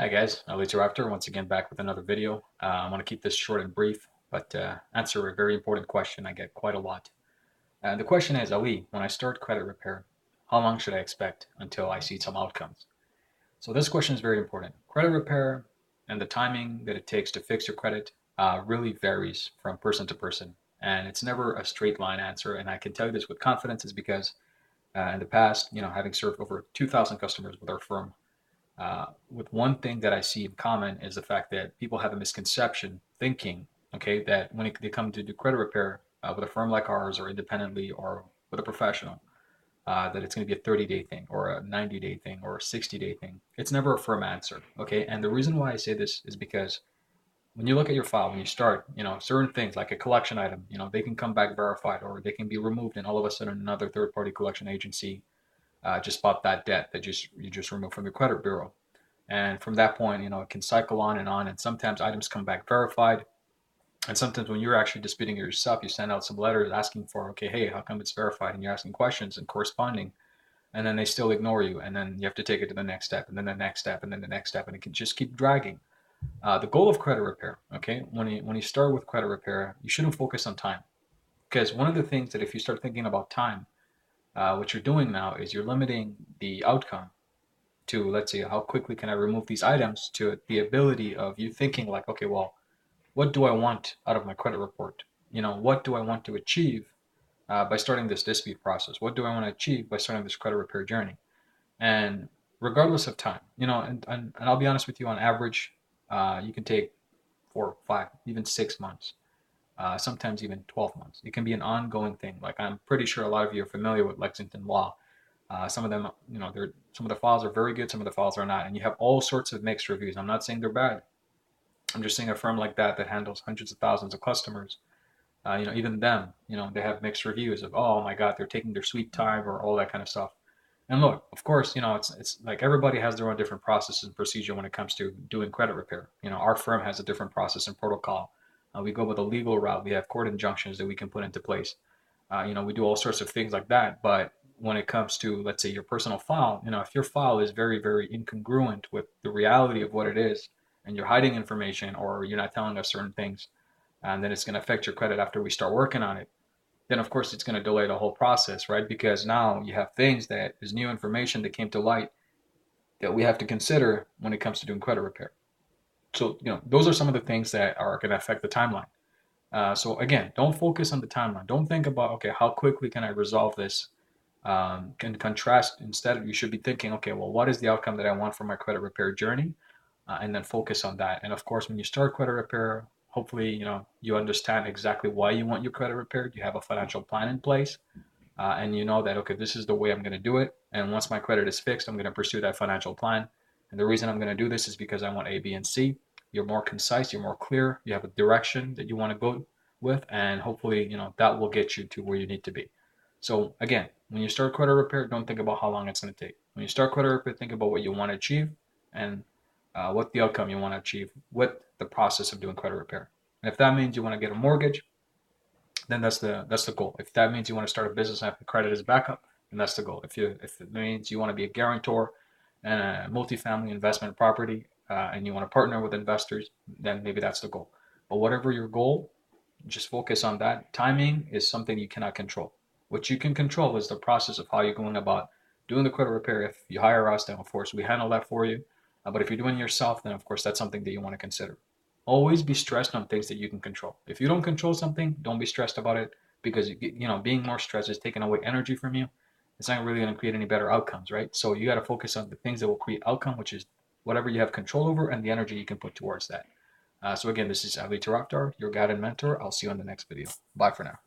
Hi guys, Ali Raptor once again back with another video. I want to keep this short and brief, but answer a very important question I get quite a lot. The question is, Ali, when I start credit repair, how long should I expect until I see some outcomes? So this question is very important. Credit repair and the timing that it takes to fix your credit really varies from person to person, and it's never a straight line answer. And I can tell you this with confidence is because in the past, having served over 2,000 customers with our firm, with one thing that I see in common is the fact that people have a misconception thinking, okay, that when they come to do credit repair with a firm like ours or independently or with a professional, that it's going to be a 30-day thing or a 90-day thing or a 60-day thing. It's never a firm answer, okay? And the reason why I say this is because when you look at your file, when you start, certain things like a collection item, they can come back verified or they can be removed and all of a sudden another third-party collection agency just bought that debt that you just removed from your credit bureau. And from that point, it can cycle on and on. And sometimes items come back verified. And sometimes when you're actually disputing it yourself, you send out some letters asking for, okay, hey, how come it's verified? And you're asking questions and corresponding. And then they still ignore you. And then you have to take it to the next step and then the next step and then the next step. And it can just keep dragging. The goal of credit repair, okay, when you start with credit repair, you shouldn't focus on time. Because one of the things that if you start thinking about time, what you're doing now is you're limiting the outcome to, let's say, how quickly can I remove these items, to the ability of you thinking like, okay, well, what do I want out of my credit report? What do I want to achieve by starting this dispute process? What do I want to achieve by starting this credit repair journey? And regardless of time, and I'll be honest with you, on average, you can take 4, 5, even 6 months, sometimes even 12 months. It can be an ongoing thing. Like I'm pretty sure a lot of you are familiar with Lexington Law. Some of them, some of the files are very good, some of the files are not, and you have all sorts of mixed reviews. I'm not saying they're bad. I'm just saying a firm like that handles hundreds of thousands of customers, even them, they have mixed reviews of, oh my God, they're taking their sweet time or all that kind of stuff. And look, of course, it's like everybody has their own different process and procedure when it comes to doing credit repair. Our firm has a different process and protocol. We go with a legal route. We have court injunctions that we can put into place. We do all sorts of things like that. But when it comes to, let's say, your personal file, if your file is very, very incongruent with the reality of what it is, and you're hiding information or you're not telling us certain things, and then it's going to affect your credit after we start working on it, then of course it's going to delay the whole process, right? Because now you have things that is new information that came to light that we have to consider when it comes to doing credit repair. So, those are some of the things that are going to affect the timeline. So again, don't focus on the timeline. Don't think about, okay, how quickly can I resolve this? Can contrast. Instead, you should be thinking, okay, well, what is the outcome that I want from my credit repair journey? And then focus on that. And of course, when you start credit repair, hopefully, you understand exactly why you want your credit repaired. You have a financial plan in place, and you know that, okay, this is the way I'm going to do it. And once my credit is fixed, I'm going to pursue that financial plan. And the reason I'm going to do this is because I want A, B, and C. You're more concise, you're more clear, you have a direction that you want to go with, and hopefully, that will get you to where you need to be. So again, when you start credit repair, don't think about how long it's going to take. When you start credit repair, think about what you want to achieve and what the outcome you want to achieve with the process of doing credit repair. And if that means you want to get a mortgage, then that's the goal. If that means you want to start a business and have credit as backup, then that's the goal. If it means you want to be a guarantor and a multifamily investment property, and you want to partner with investors, then maybe that's the goal. But whatever your goal, just focus on that. Timing is something you cannot control. What you can control is the process of how you're going about doing the credit repair. If you hire us, then of course we handle that for you. But if you're doing it yourself, then of course that's something that you want to consider. Always be stressed on things that you can control. If you don't control something, don't be stressed about it, because being more stressed is taking away energy from you. It's not really going to create any better outcomes, right? So you got to focus on the things that will create outcome, which is whatever you have control over and the energy you can put towards that. So again, this is Ali Taraktar, your guide and mentor. I'll see you on the next video. Bye for now.